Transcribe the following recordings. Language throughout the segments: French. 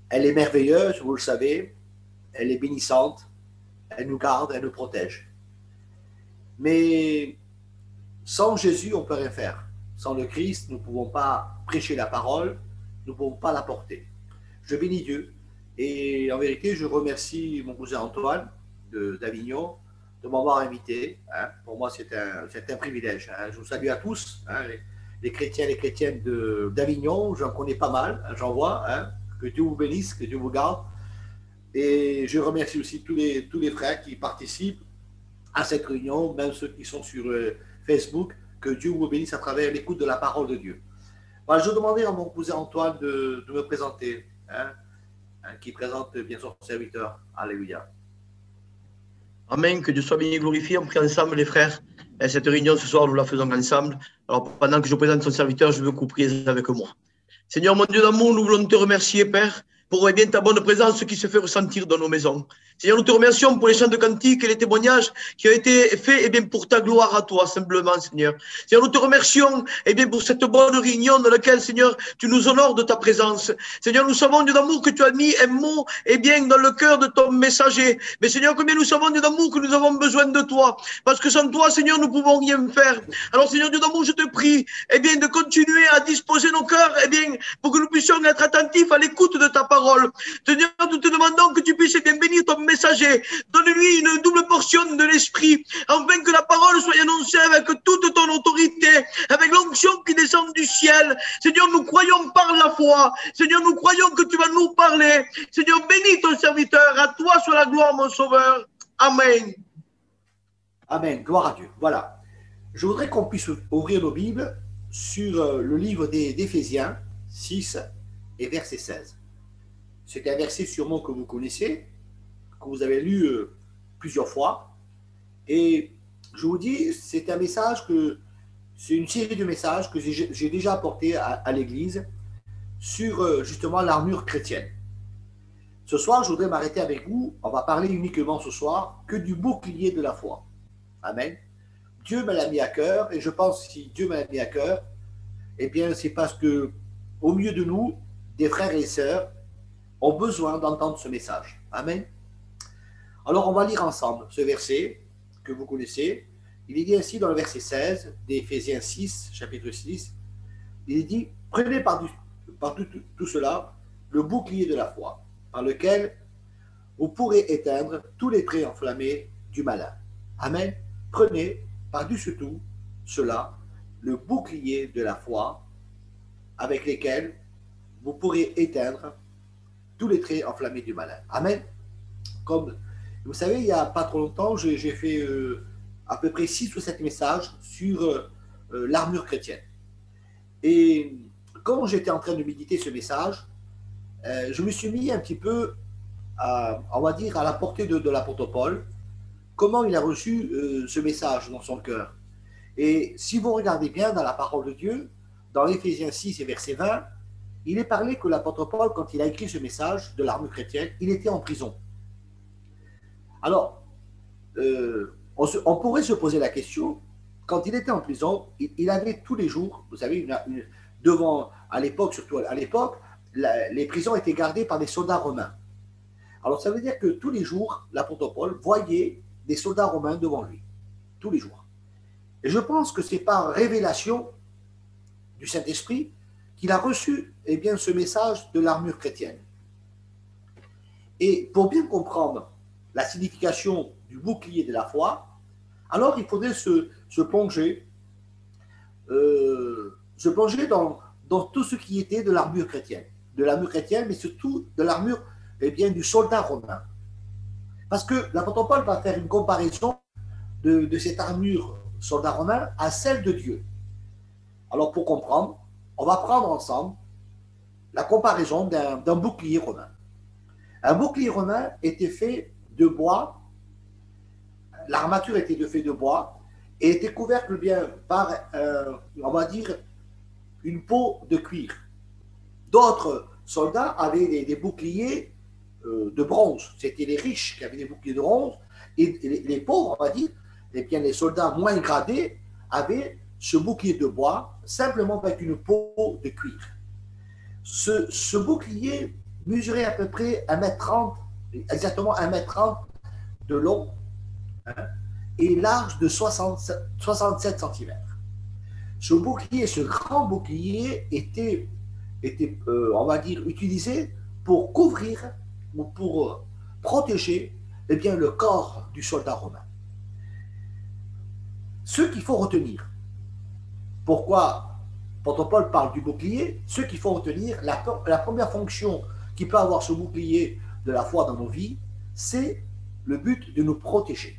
Elle est merveilleuse, vous le savez, elle est bénissante, elle nous garde, elle nous protège. Mais sans Jésus, on ne peut rien faire. Sans le Christ, nous ne pouvons pas prêcher la parole, nous ne pouvons pas la porter. Je bénis Dieu et en vérité, je remercie mon cousin Antoine d'Avignon de m'avoir invité. Hein. Pour moi, c'est un privilège. Hein. Je vous salue à tous, hein, les chrétiens et les chrétiennes d'Avignon. J'en connais pas mal, hein, j'en vois. Hein. Que Dieu vous bénisse, que Dieu vous garde. Et je remercie aussi tous les frères qui participent à cette réunion, même ceux qui sont sur Facebook. Que Dieu vous bénisse à travers l'écoute de la parole de Dieu. Voilà, je demandais à mon cousin Antoine de me présenter, hein, qui présente bien son serviteur. Alléluia. Amen, que Dieu soit béni et glorifié. On prie ensemble, les frères. Et cette réunion ce soir, nous la faisons ensemble. Alors, pendant que je présente son serviteur, je veux que vous priez avec moi. Seigneur, mon Dieu d'amour, nous voulons te remercier, Père, pour bien ta bonne présence qui se fait ressentir dans nos maisons. Seigneur, nous te remercions pour les chants de cantiques et les témoignages qui ont été faits bien, pour ta gloire à toi, simplement, Seigneur. Seigneur, nous te remercions bien, pour cette bonne réunion dans laquelle, Seigneur, tu nous honores de ta présence. Seigneur, nous savons, Dieu d'amour, que tu as mis un mot bien, dans le cœur de ton messager. Mais Seigneur, combien nous savons, Dieu d'amour, que nous avons besoin de toi. Parce que sans toi, Seigneur, nous ne pouvons rien faire. Alors, Seigneur, Dieu d'amour, je te prie bien, de continuer à disposer nos cœurs bien, pour que nous puissions être attentifs à l'écoute de ta parole. Seigneur, nous te demandons que tu puisses bien bénir ton messager. Donne-lui une double portion de l'esprit, afin que la parole soit annoncée avec toute ton autorité, avec l'onction qui descend du ciel. Seigneur, nous croyons par la foi. Seigneur, nous croyons que tu vas nous parler. Seigneur, bénis ton serviteur. À toi soit la gloire, mon sauveur. Amen. Amen. Gloire à Dieu. Voilà. Je voudrais qu'on puisse ouvrir nos Bibles sur le livre d'Éphésiens 6 et verset 16. C'est un verset sûrement que vous connaissez, que vous avez lu plusieurs fois. Et je vous dis, c'est un message c'est une série de messages que j'ai déjà apporté à l'Église sur justement l'armure chrétienne. Ce soir, je voudrais m'arrêter avec vous. On va parler uniquement ce soir que du bouclier de la foi. Amen. Dieu me l'a mis à cœur, et je pense que si Dieu me l'a mis à cœur, eh bien, c'est parce que au milieu de nous, des frères et sœurs ont besoin d'entendre ce message. Amen. Alors, on va lire ensemble ce verset que vous connaissez. Il est dit ainsi dans le verset 16 d'Éphésiens 6, chapitre 6. Il est dit, prenez par tout cela le bouclier de la foi, par lequel vous pourrez éteindre tous les traits enflammés du malin. Amen. Prenez par-dessus tout cela le bouclier de la foi, avec lesquels vous pourrez éteindre tous les traits enflammés du malin. Amen. Comme vous savez, il n'y a pas trop longtemps, j'ai fait à peu près 6 ou 7 messages sur l'armure chrétienne. Et quand j'étais en train de méditer ce message, je me suis mis un petit peu, on va dire, à la portée de l'apôtre Paul, comment il a reçu ce message dans son cœur. Et si vous regardez bien dans la parole de Dieu, dans Éphésiens 6 et verset 20, il est parlé que l'apôtre Paul, quand il a écrit ce message de l'armure chrétienne, il était en prison. Alors, on pourrait se poser la question, quand il était en prison, il avait tous les jours, vous savez, devant, à l'époque, surtout à l'époque, les prisons étaient gardées par des soldats romains. Alors, ça veut dire que tous les jours, l'apôtre Paul voyait des soldats romains devant lui, tous les jours. Et je pense que c'est par révélation du Saint-Esprit qu'il a reçu bien, ce message de l'armure chrétienne. Et pour bien comprendre la signification du bouclier de la foi, alors il faudrait se plonger dans tout ce qui était de l'armure chrétienne. De l'armure chrétienne, mais surtout de l'armure bien, du soldat romain. Parce que l'apôtre Paul va faire une comparaison de cette armure soldat romain à celle de Dieu. Alors pour comprendre, on va prendre ensemble la comparaison d'un bouclier romain. Un bouclier romain était fait de bois, l'armature était faite de bois et était couverte bien par, on va dire, une peau de cuir. D'autres soldats avaient des boucliers de bronze. C'était les riches qui avaient des boucliers de bronze et les pauvres, on va dire, et bien les soldats moins gradés avaient ce bouclier de bois simplement avec une peau de cuir. Ce bouclier mesurait à peu près 1,30 m, exactement 1,30 m de long, hein, et large de 67 cm. Ce bouclier, ce grand bouclier était on va dire, utilisé pour couvrir ou pour protéger eh bien, le corps du soldat romain. Ce qu'il faut retenir, pourquoi l'apôtre Paul parle du bouclier, ce qu'il faut retenir, la première fonction qui peut avoir ce bouclier de la foi dans nos vies, c'est le but de nous protéger.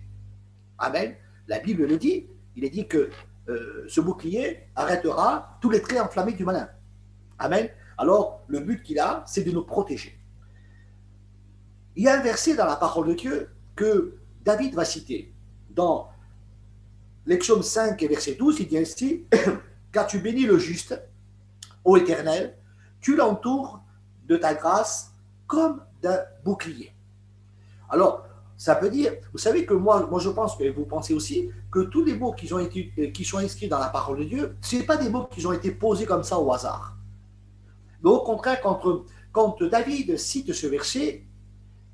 Amen. La Bible le dit, il est dit que ce bouclier arrêtera tous les traits enflammés du malin. Amen. Alors, le but qu'il a, c'est de nous protéger. Il y a un verset dans la parole de Dieu que David va citer. Dans les psaumes 5 et verset 12, il dit ainsi, « Car tu bénis le juste, ô Éternel, tu l'entoures de ta grâce comme d'un bouclier. » Alors, ça veut dire, vous savez que moi je pense, que vous pensez aussi, que tous les mots qui sont inscrits dans la parole de Dieu, ce n'est pas des mots qui ont été posés comme ça au hasard. Mais au contraire, quand David cite ce verset,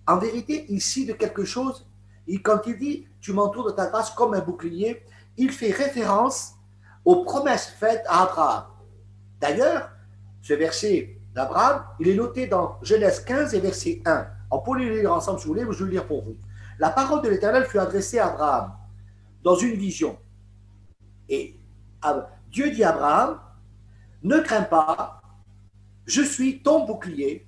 en vérité, il cite quelque chose, et quand il dit « Tu m'entoures de ta grâce comme un bouclier », il fait référence aux promesses faites à Abraham. D'ailleurs, ce verset d'Abraham, il est noté dans Genèse 15 et verset 1. On peut le lire ensemble si vous voulez, mais je vais le lire pour vous. La parole de l'Éternel fut adressée à Abraham dans une vision. Et Dieu dit à Abraham, ne crains pas, je suis ton bouclier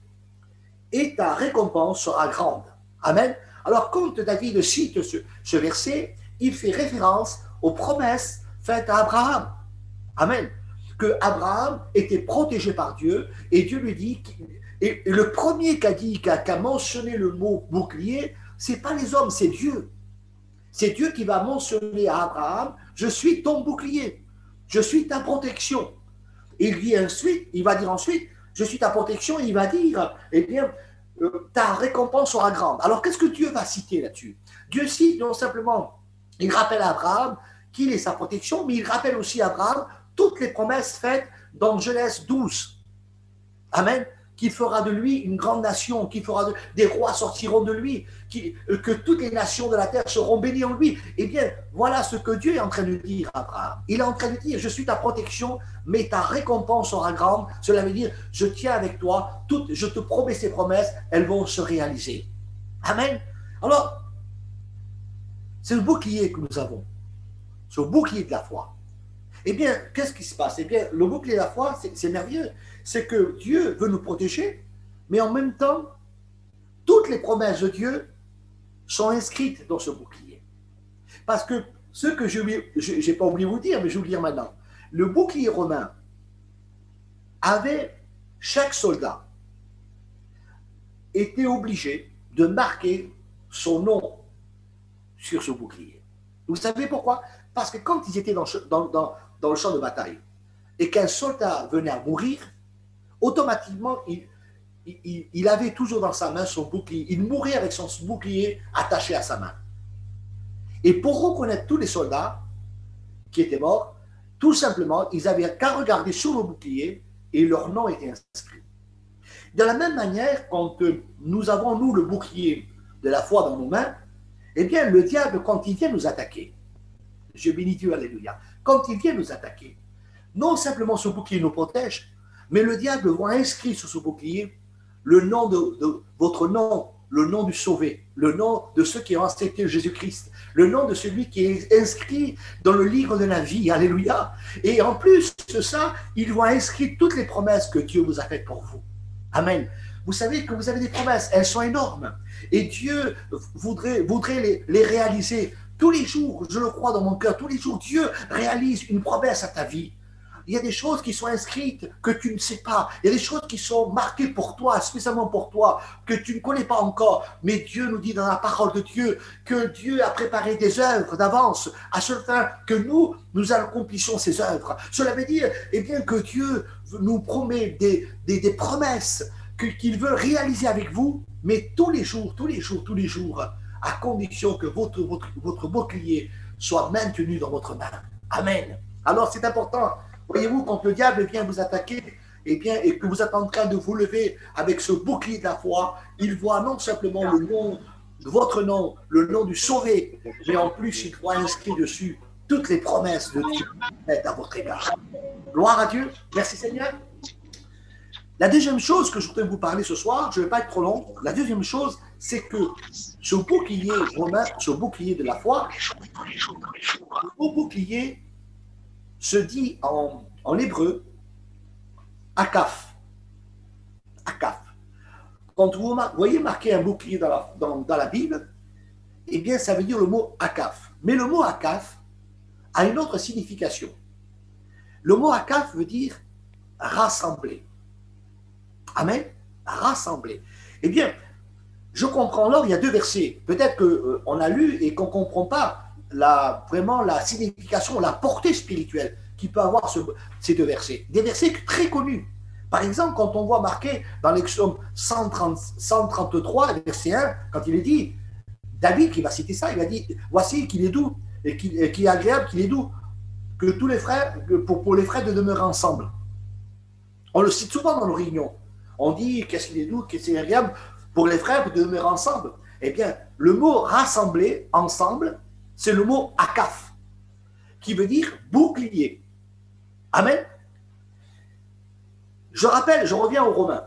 et ta récompense sera grande. Amen. Alors, quand David cite ce verset, il fait référence aux promesses faites à Abraham. Amen. Que Abraham était protégé par Dieu et Dieu lui dit, et le premier qui a mentionné le mot bouclier, ce n'est pas les hommes, c'est Dieu. C'est Dieu qui va mentionner à Abraham, je suis ton bouclier, je suis ta protection. Et il va dire ensuite, je suis ta protection, et il va dire, eh bien, ta récompense sera grande. Alors, qu'est-ce que Dieu va citer là-dessus? Dieu cite non simplement, il rappelle à Abraham qu'il est sa protection, mais il rappelle aussi à Abraham toutes les promesses faites dans Genèse 12. Amen. Qu'il fera de lui une grande nation, des rois sortiront de lui, que toutes les nations de la terre seront bénies en lui. Eh bien, voilà ce que Dieu est en train de dire à Abraham. Il est en train de dire, je suis ta protection, mais ta récompense sera grande. Cela veut dire, je tiens avec toi, je te promets ces promesses, elles vont se réaliser. Amen. Alors, c'est le bouclier que nous avons, ce bouclier de la foi. Eh bien, qu'est-ce qui se passe? Eh bien, le bouclier de la foi, c'est merveilleux. C'est que Dieu veut nous protéger, mais en même temps, toutes les promesses de Dieu sont inscrites dans ce bouclier. Parce que ce que je n'ai pas oublié de vous dire, mais je vais vous le dire maintenant. Le bouclier romain avait, chaque soldat était obligé de marquer son nom sur ce bouclier. Vous savez pourquoi? Parce que quand ils étaient dans le champ de bataille et qu'un soldat venait à mourir, automatiquement, il avait toujours dans sa main son bouclier. Il mourait avec son bouclier attaché à sa main. Et pour reconnaître tous les soldats qui étaient morts, tout simplement, ils n'avaient qu'à regarder sur le bouclier et leur nom était inscrit. De la même manière, quand nous avons, nous, le bouclier de la foi dans nos mains, eh bien, le diable, quand il vient nous attaquer, je bénis Dieu, alléluia, quand il vient nous attaquer, non simplement ce bouclier nous protège, mais le diable voit inscrit sur ce bouclier le nom de votre nom, le nom du sauvé, le nom de ceux qui ont accepté Jésus-Christ, le nom de celui qui est inscrit dans le livre de la vie, alléluia. Et en plus de ça, il voit inscrit toutes les promesses que Dieu vous a faites pour vous. Amen. Vous savez que vous avez des promesses, elles sont énormes. Et Dieu voudrait les réaliser tous les jours, je le crois dans mon cœur, tous les jours, Dieu réalise une promesse à ta vie. Il y a des choses qui sont inscrites que tu ne sais pas. Il y a des choses qui sont marquées pour toi, spécialement pour toi, que tu ne connais pas encore. Mais Dieu nous dit dans la parole de Dieu que Dieu a préparé des œuvres d'avance à ce fin que nous accomplissions ces œuvres. Cela veut dire eh bien, que Dieu nous promet des promesses qu'il veut réaliser avec vous, mais tous les jours, à condition que votre bouclier soit maintenu dans votre main. Amen. Alors c'est important. Voyez-vous, quand le diable vient vous attaquer, eh bien, et que vous êtes en train de vous lever avec ce bouclier de la foi, il voit non simplement le nom, votre nom, le nom du sauvé, mais en plus, il voit inscrit dessus toutes les promesses de Dieu à votre égard. Gloire à Dieu. Merci Seigneur. La deuxième chose que je voudrais vous parler ce soir, je ne vais pas être trop long, la deuxième chose, c'est que ce bouclier romain, ce bouclier de la foi, le mot bouclier se dit en hébreu akaf. Akaf. Quand vous voyez marqué un bouclier dans la Bible, eh bien, ça veut dire le mot akaf. Mais le mot akaf a une autre signification. Le mot akaf veut dire rassembler. Amen. Rassembler. Eh bien, je comprends là, il y a deux versets. Peut-être qu'on a lu et qu'on ne comprend pas vraiment la signification, la portée spirituelle qui peut avoir ces deux versets. Des versets très connus. Par exemple, quand on voit marqué dans l'Exode 133, verset 1, quand il est dit, David qui va citer ça, il va dire, voici qu'il est doux, et qu'il est agréable, qu'il est doux, que tous les frères, pour les frères de demeurer ensemble. On le cite souvent dans nos réunions. On dit qu'est-ce qu'il est doux, qu'est-ce qu'il est agréable pour les frères de demeurer ensemble. Eh bien, le mot rassembler ensemble, c'est le mot akaf, qui veut dire bouclier. Amen. Je rappelle, je reviens aux Romains.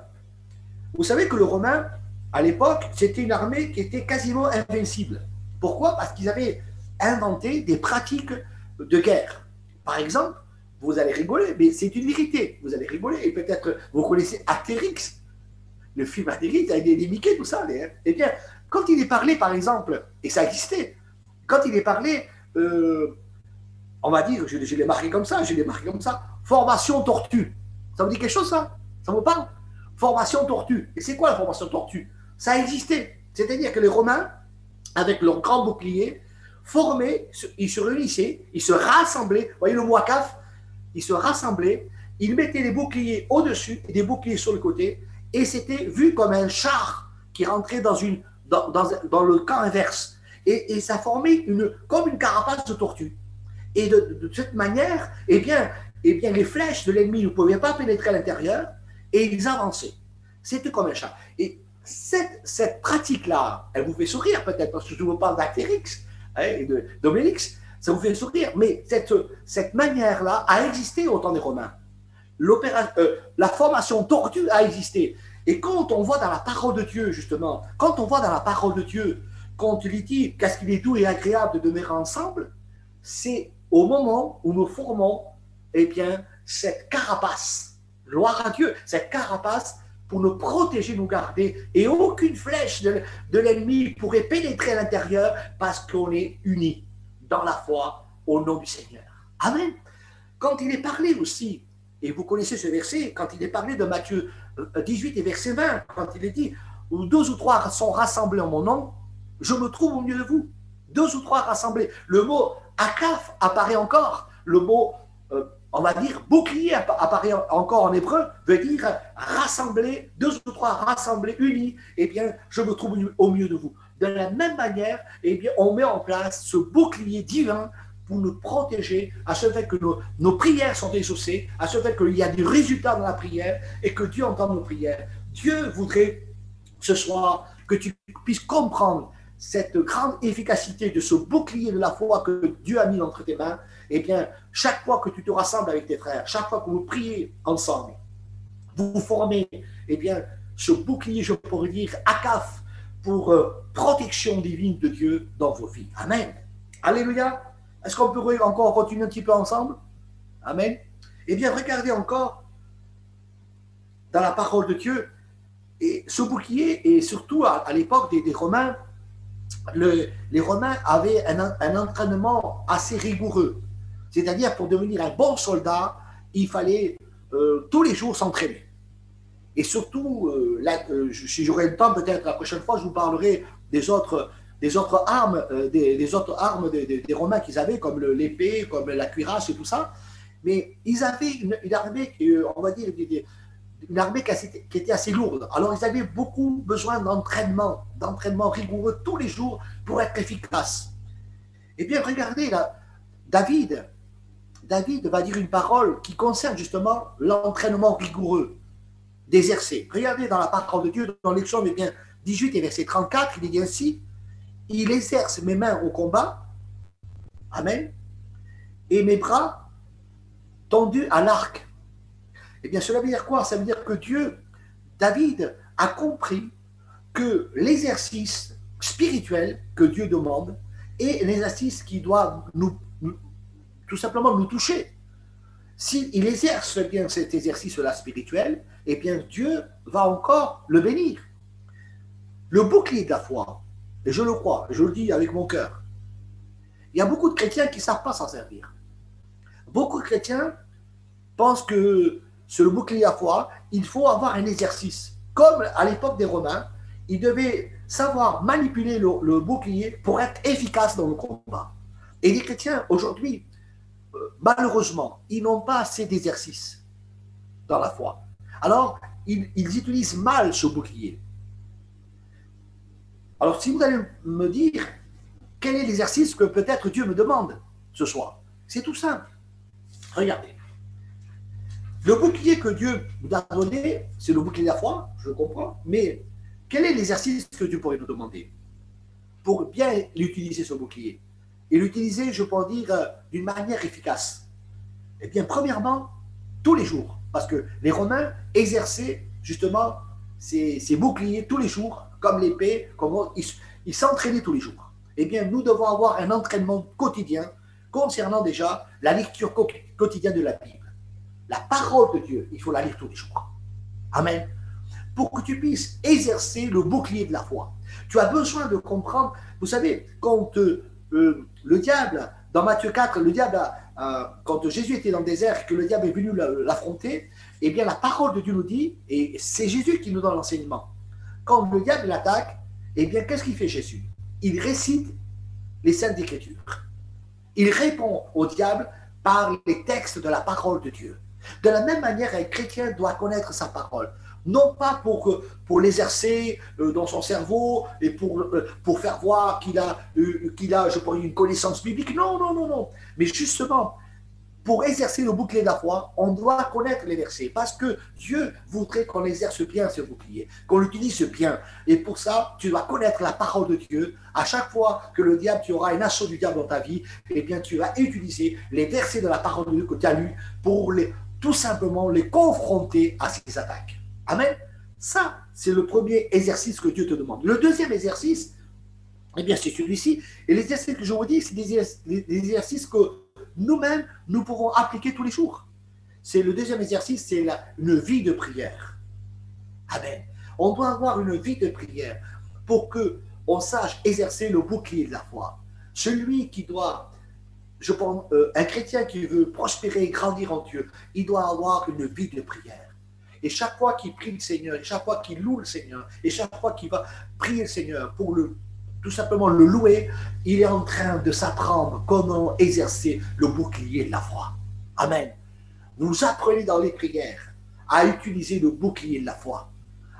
Vous savez que le Romain, à l'époque, c'était une armée qui était quasiment invincible. Pourquoi? Parce qu'ils avaient inventé des pratiques de guerre. Par exemple, vous allez rigoler, mais c'est une vérité. Vous allez rigoler, et peut-être vous connaissez Astérix, le film Astérix avec des Mickey, tout ça. Eh bien, quand il est parlé, par exemple, et ça existait, quand il est parlé, on va dire, je l'ai marqué comme ça, formation tortue. Ça vous dit quelque chose, ça? Ça vous parle? Formation tortue. Et c'est quoi la formation tortue? Ça existait. C'est-à-dire que les Romains, avec leur grand bouclier, formaient, ils se réunissaient, ils se rassemblaient. Vous voyez le mot akaf? Ils se rassemblaient, ils mettaient des boucliers au-dessus et des boucliers sur le côté, et c'était vu comme un char qui rentrait dans le camp inverse. Et ça formait comme une carapace de tortue. Et de cette manière, eh bien, les flèches de l'ennemi ne pouvaient pas pénétrer à l'intérieur, et ils avançaient. C'était comme un char. Et cette pratique-là, elle vous fait sourire peut-être, parce que je vous parle d'Astérix et d'Obélix, ça vous fait sourire, mais cette manière-là a existé au temps des Romains. La formation tortue a existé. Et quand on voit dans la parole de Dieu, justement, quand il dit qu'est-ce qu'il est doux et agréable de demeurer ensemble, c'est au moment où nous formons, eh bien, cette carapace, gloire à Dieu, cette carapace pour nous protéger, nous garder, et aucune flèche de l'ennemi pourrait pénétrer à l'intérieur parce qu'on est unis dans la foi au nom du Seigneur. Amen. Quand il est parlé aussi, et vous connaissez ce verset, quand il est parlé de Matthieu 18 et verset 20, quand il est dit, où 2 ou 3 sont rassemblés en mon nom, je me trouve au milieu de vous. 2 ou 3 rassemblés. Le mot akaf apparaît encore. Le mot, on va dire, bouclier apparaît encore en hébreu, veut dire rassembler, 2 ou 3 rassemblés, unis. Eh bien, je me trouve au milieu de vous. De la même manière, eh bien, on met en place ce bouclier divin pour nous protéger, à ce fait que nos prières sont exaucées, à ce fait qu'il y a des résultats dans la prière et que Dieu entend nos prières. Dieu voudrait ce soir que tu puisses comprendre cette grande efficacité de ce bouclier de la foi que Dieu a mis entre tes mains. Eh bien, chaque fois que tu te rassembles avec tes frères, chaque fois que vous priez ensemble, vous formez, eh bien, ce bouclier, je pourrais dire, akaf, pour protection divine de Dieu dans vos vies. Amen. Alléluia. Est-ce qu'on peut encore continuer un petit peu ensemble? Amen. Eh bien, regardez encore dans la parole de Dieu, et ce bouclier, et surtout à l'époque des Romains, les Romains avaient un entraînement assez rigoureux. C'est-à-dire, pour devenir un bon soldat, il fallait tous les jours s'entraîner. Et surtout, si j'aurai le temps, peut-être la prochaine fois, je vous parlerai des autres armes, des Romains qu'ils avaient, comme l'épée, comme la cuirasse et tout ça. Mais ils avaient une armée, on va dire, une armée qui était assez lourde. Alors, ils avaient beaucoup besoin d'entraînement rigoureux tous les jours pour être efficaces. Eh bien, regardez là, David, David va dire une parole qui concerne justement l'entraînement rigoureux d'exercer. Regardez dans la parole de Dieu, dans l'Exode 18 et verset 34, il dit ainsi, il exerce mes mains au combat, amen, et mes bras tendus à l'arc. Eh bien, cela veut dire quoi? Ça veut dire que David a compris que l'exercice spirituel que Dieu demande est l'exercice qui doit tout simplement nous toucher. S'il exerce bien cet exercice-là spirituel, eh bien Dieu va encore le bénir. Le bouclier de la foi, et je le crois, je le dis avec mon cœur, il y a beaucoup de chrétiens qui ne savent pas s'en servir. Beaucoup de chrétiens pensent que sur le bouclier de la foi, il faut avoir un exercice. Comme à l'époque des Romains, ils devaient savoir manipuler le bouclier pour être efficace dans le combat. Et les chrétiens, aujourd'hui, malheureusement, ils n'ont pas assez d'exercice dans la foi. Alors, ils utilisent mal ce bouclier. Alors, si vous allez me dire, quel est l'exercice que peut-être Dieu me demande ce soir? C'est tout simple. Regardez. Le bouclier que Dieu nous a donné, c'est le bouclier de la foi, je comprends, mais quel est l'exercice que Dieu pourrait nous demander pour bien l'utiliser, ce bouclier? Et l'utiliser, je peux dire, d'une manière efficace. Eh bien, premièrement, tous les jours. Parce que les Romains exerçaient justement ces boucliers tous les jours, comme l'épée, ils s'entraînaient tous les jours. Eh bien, nous devons avoir un entraînement quotidien concernant déjà la lecture quotidienne de la Bible. La parole de Dieu, il faut la lire tous les jours. Amen. Pour que tu puisses exercer le bouclier de la foi. Tu as besoin de comprendre, vous savez, quand le diable, dans Matthieu 4, le diable, quand Jésus était dans le désert, que le diable est venu l'affronter, eh bien la parole de Dieu nous dit, et c'est Jésus qui nous donne l'enseignement, quand le diable l'attaque, eh bien qu'est-ce qu'il fait Jésus? Il récite les Saintes Écritures. Il répond au diable par les textes de la parole de Dieu. De la même manière, un chrétien doit connaître sa parole. Non pas pour l'exercer dans son cerveau et pour faire voir qu'il a, je pourrais, une connaissance biblique. Non, non, non, non. Mais justement, pour exercer le bouclier de la foi, on doit connaître les versets. Parce que Dieu voudrait qu'on exerce bien ce bouclier, qu'on l'utilise bien. Et pour ça, tu dois connaître la parole de Dieu. À chaque fois que le diable, tu auras un assaut du diable dans ta vie, eh bien, tu vas utiliser les versets de la parole de Dieu que tu as lus pour tout simplement les confronter à ses attaques. Amen. Ça, c'est le premier exercice que Dieu te demande. Le deuxième exercice, eh bien, c'est celui-ci. Et les exercices que je vous dis, c'est des exercices que nous-mêmes, nous pouvons appliquer tous les jours. C'est le deuxième exercice, c'est une vie de prière. Amen. On doit avoir une vie de prière pour qu'on sache exercer le bouclier de la foi. Celui qui doit, je pense, un chrétien qui veut prospérer et grandir en Dieu, il doit avoir une vie de prière. Et chaque fois qu'il prie le Seigneur, et chaque fois qu'il loue le Seigneur, et chaque fois qu'il va prier le Seigneur pour tout simplement le louer, il est en train de s'apprendre comment exercer le bouclier de la foi. Amen. Vous apprenez dans les prières à utiliser le bouclier de la foi.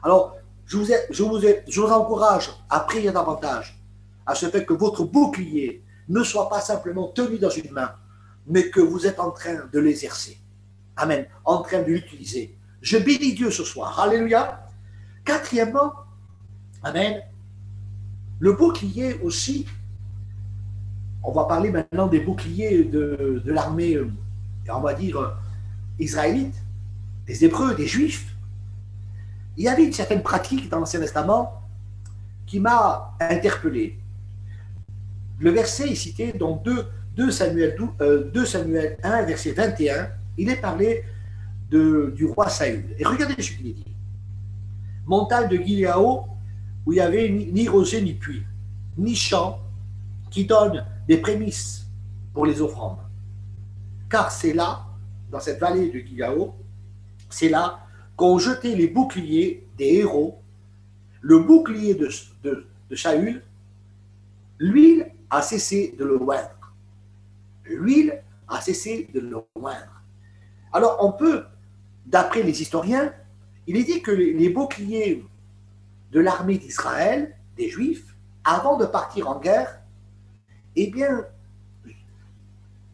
Alors, je vous encourage à prier davantage, à ce fait que votre bouclier ne soit pas simplement tenu dans une main, mais que vous êtes en train de l'exercer. Amen. En train de l'utiliser. Je bénis Dieu ce soir. Alléluia. Quatrièmement, amen, le bouclier aussi, on va parler maintenant des boucliers de l'armée, on va dire, israélite, des Hébreux, des Juifs. Il y avait une certaine pratique dans l'Ancien Testament qui m'a interpellé. Le verset est cité dans 2 Samuel 1, verset 21. Il est parlé du roi Saül. Et regardez ce qu'il dit. Montagne de Giléao, où il n'y avait ni rosée ni puits, ni champ qui donne des prémices pour les offrandes. Car c'est là, dans cette vallée de Giléao, c'est là qu'ont jeté les boucliers des héros, le bouclier de Saül, l'huile a cessé de le oindre. L'huile a cessé de le oindre. Alors on peut, d'après les historiens, il est dit que les boucliers de l'armée d'Israël, des Juifs, avant de partir en guerre, eh bien,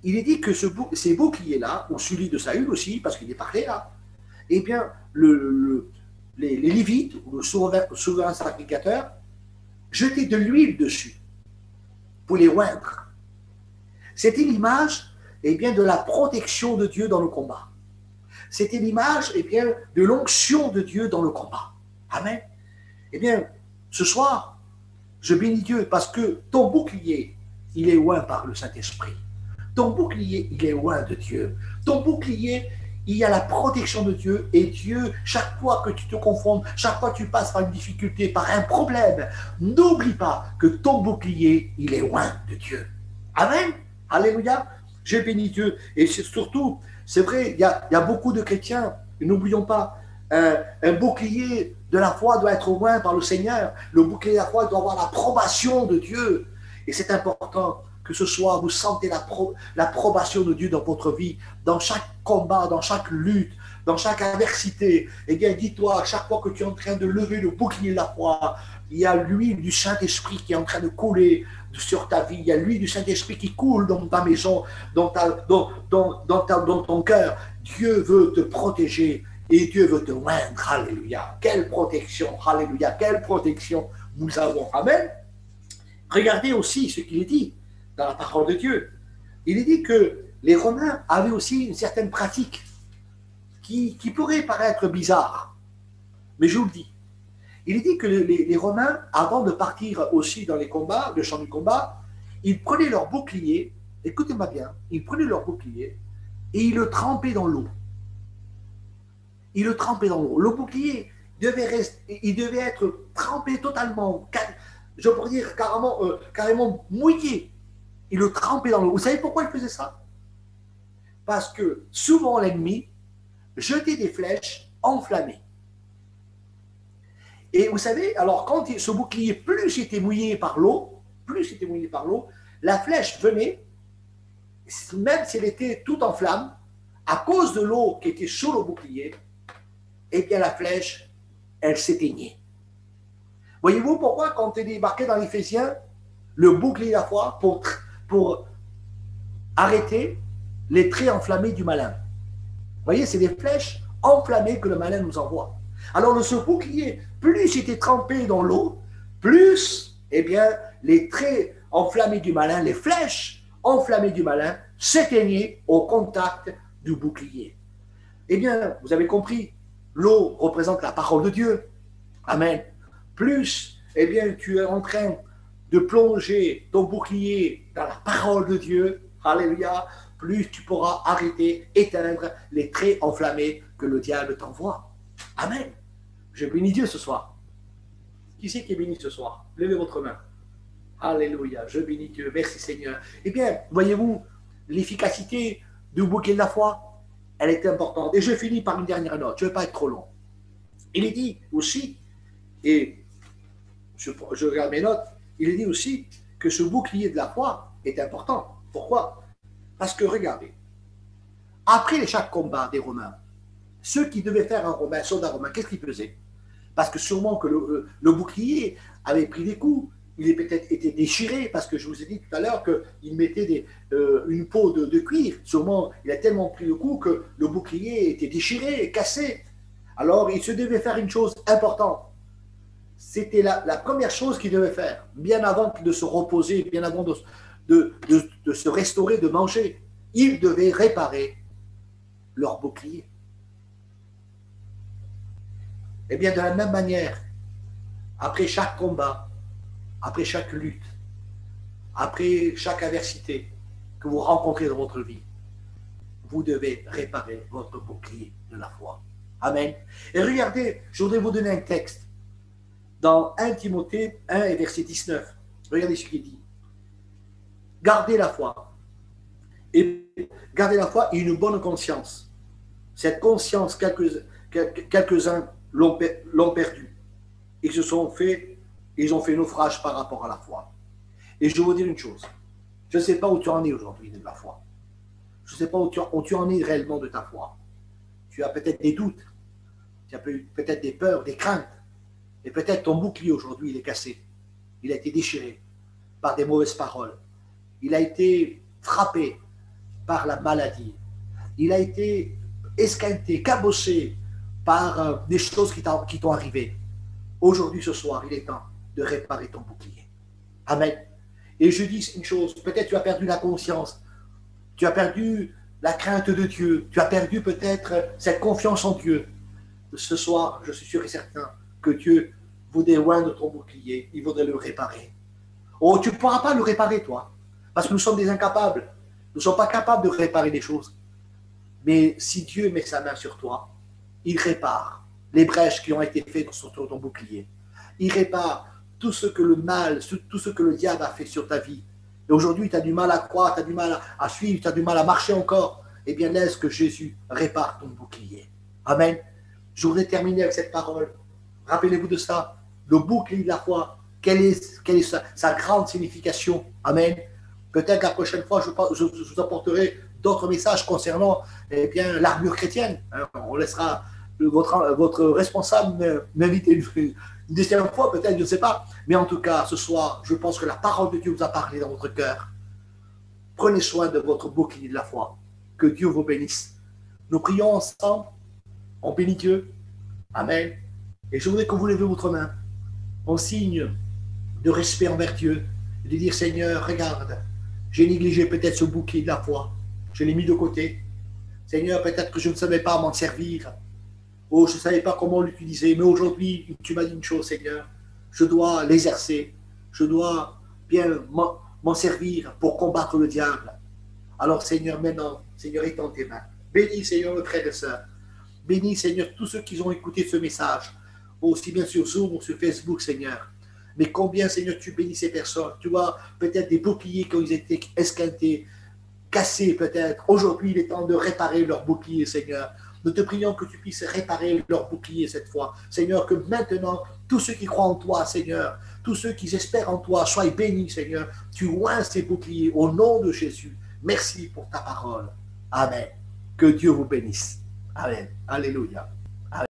il est dit que ces boucliers-là, ou celui de Saül aussi, parce qu'il est parlé là, eh bien, les Lévites, ou le souverain sacrificateur, jetaient de l'huile dessus pour les oindre. C'était l'image eh bien, de la protection de Dieu dans le combat. C'était l'image eh bien, de l'onction de Dieu dans le combat. Amen. Eh bien, ce soir, je bénis Dieu parce que ton bouclier, il est oint par le Saint-Esprit. Ton bouclier, il est oint de Dieu. Ton bouclier, il y a la protection de Dieu. Et Dieu, chaque fois que tu te confrontes, chaque fois que tu passes par une difficulté, par un problème, n'oublie pas que ton bouclier, il est oint de Dieu. Amen. Alléluia. Je bénis Dieu. Et surtout, c'est vrai, il y a beaucoup de chrétiens, n'oublions pas, un bouclier de la foi doit être oint par le Seigneur. Le bouclier de la foi doit avoir l'approbation de Dieu. Et c'est important que ce soir, vous sentez l'approbation de Dieu dans votre vie, dans chaque combat, dans chaque lutte, dans chaque adversité. Eh bien, dis-toi, à chaque fois que tu es en train de lever le bouclier de la foi, il y a l'huile du Saint-Esprit qui est en train de couler sur ta vie. Il y a l'huile du Saint-Esprit qui coule dans ta maison, dans ton cœur. Dieu veut te protéger et Dieu veut te oindre. Alléluia. Quelle protection. Alléluia. Quelle protection nous avons. Amen. Regardez aussi ce qu'il est dit dans la parole de Dieu. Il est dit que les Romains avaient aussi une certaine pratique qui pourrait paraître bizarre. Mais je vous le dis. Il est dit que les Romains, avant de partir aussi dans les combats, le champ du combat, ils prenaient leur bouclier, écoutez-moi bien, ils prenaient leur bouclier et ils le trempaient dans l'eau. Ils le trempaient dans l'eau. Le bouclier il devait être trempé totalement, je pourrais dire carrément mouillé. Ils le trempaient dans l'eau. Vous savez pourquoi ils faisaient ça? Parce que souvent l'ennemi jetait des flèches enflammées. Et vous savez, alors quand ce bouclier, plus il était mouillé par l'eau, la flèche venait, même si elle était toute en flamme, à cause de l'eau qui était sur le bouclier, eh bien la flèche, elle s'éteignait. Voyez-vous pourquoi quand il est marqué dans l'Éphésiens, le bouclier de la foi pour arrêter les traits enflammés du malin. Vous voyez, c'est des flèches enflammées que le malin nous envoie. Alors, ce bouclier, plus il était trempé dans l'eau, plus, eh bien, les traits enflammés du malin, les flèches enflammées du malin, s'éteignaient au contact du bouclier. Eh bien, vous avez compris, l'eau représente la parole de Dieu. Amen. Plus, eh bien, tu es en train de plonger ton bouclier dans la parole de Dieu, alléluia, plus tu pourras arrêter, éteindre les traits enflammés que le diable t'envoie. Amen. Je bénis Dieu ce soir. Qui c'est qui est béni ce soir? Levez votre main. Alléluia. Je bénis Dieu. Merci Seigneur. Eh bien, voyez-vous, l'efficacité du bouclier de la foi, elle est importante. Et je finis par une dernière note. Je ne vais pas être trop long. Il est dit aussi, et je regarde mes notes, il est dit aussi que ce bouclier de la foi est important. Pourquoi? Parce que regardez, après chaque combat des Romains, ceux qui devaient faire un soldat romain, qu'est-ce qu'ils faisaient? Parce que sûrement que le bouclier avait pris des coups, il est peut-être été déchiré, parce que je vous ai dit tout à l'heure qu'il mettait une peau de cuir. Sûrement, il a tellement pris le coup que le bouclier était déchiré, cassé. Alors, il se devait faire une chose importante. C'était la première chose qu'il devait faire, bien avant de se reposer, bien avant de se restaurer, de manger. Ils devaient réparer leur bouclier. Eh bien, de la même manière, après chaque combat, après chaque lutte, après chaque adversité que vous rencontrez dans votre vie, vous devez réparer votre bouclier de la foi. Amen. Et regardez, je voudrais vous donner un texte dans 1 Timothée 1 et verset 19. Regardez ce qu'il dit. Gardez la foi. Et gardez la foi et une bonne conscience. Cette conscience, quelques-uns l'ont perdu. Ils ont fait naufrage par rapport à la foi. Et je vais vous dire une chose. Je ne sais pas où tu en es aujourd'hui de la foi. Je ne sais pas où tu en es réellement de ta foi. Tu as peut-être des doutes. Tu as peut-être des peurs, des craintes. Et peut-être ton bouclier aujourd'hui, il est cassé. Il a été déchiré par des mauvaises paroles. Il a été frappé par la maladie. Il a été esquinté, cabossé par des choses qui t'ont arrivé. Aujourd'hui, ce soir, il est temps de réparer ton bouclier. Amen. Et je dis une chose, peut-être tu as perdu la conscience, tu as perdu la crainte de Dieu, tu as perdu peut-être cette confiance en Dieu. Ce soir, je suis sûr et certain que Dieu voudrait oindre ton bouclier, il voudrait le réparer. Oh, tu ne pourras pas le réparer, toi, parce que nous sommes des incapables. Nous ne sommes pas capables de réparer les choses. Mais si Dieu met sa main sur toi, il répare les brèches qui ont été faites sur ton bouclier. Il répare tout ce que le mal, tout ce que le diable a fait sur ta vie. Et aujourd'hui, tu as du mal à croire, tu as du mal à suivre, tu as du mal à marcher encore. Eh bien, laisse que Jésus répare ton bouclier. Amen. Je voudrais terminer avec cette parole. Rappelez-vous de ça. Le bouclier de la foi. Quelle est sa grande signification? Amen. Peut-être la prochaine fois, je vous apporterai d'autres messages concernant l'armure chrétienne. On laissera votre responsable m'inviter une deuxième fois, peut-être, je ne sais pas. Mais en tout cas, ce soir, je pense que la parole de Dieu vous a parlé dans votre cœur. Prenez soin de votre bouclier de la foi. Que Dieu vous bénisse. Nous prions ensemble. On bénit Dieu. Amen. Et je voudrais que vous levez votre main en signe de respect envers Dieu. Et de dire, Seigneur, regarde, j'ai négligé peut-être ce bouclier de la foi. Je l'ai mis de côté. Seigneur, peut-être que je ne savais pas m'en servir. Oh, je ne savais pas comment l'utiliser. Mais aujourd'hui, tu m'as dit une chose, Seigneur. Je dois l'exercer. Je dois bien m'en servir pour combattre le diable. Alors, Seigneur, maintenant, Seigneur, étends tes mains. Bénis, Seigneur, nos frères et sœurs. Bénis, Seigneur, tous ceux qui ont écouté ce message. Aussi bien sur Zoom ou sur Facebook, Seigneur. Mais combien, Seigneur, tu bénis ces personnes. Tu vois, peut-être des boucliers qui ont été esquintés, cassés peut-être. Aujourd'hui, il est temps de réparer leurs boucliers, Seigneur. Nous te prions que tu puisses réparer leurs boucliers cette fois. Seigneur, que maintenant, tous ceux qui croient en toi, Seigneur, tous ceux qui espèrent en toi, soient bénis, Seigneur. Tu oins ces boucliers au nom de Jésus. Merci pour ta parole. Amen. Que Dieu vous bénisse. Amen. Alléluia.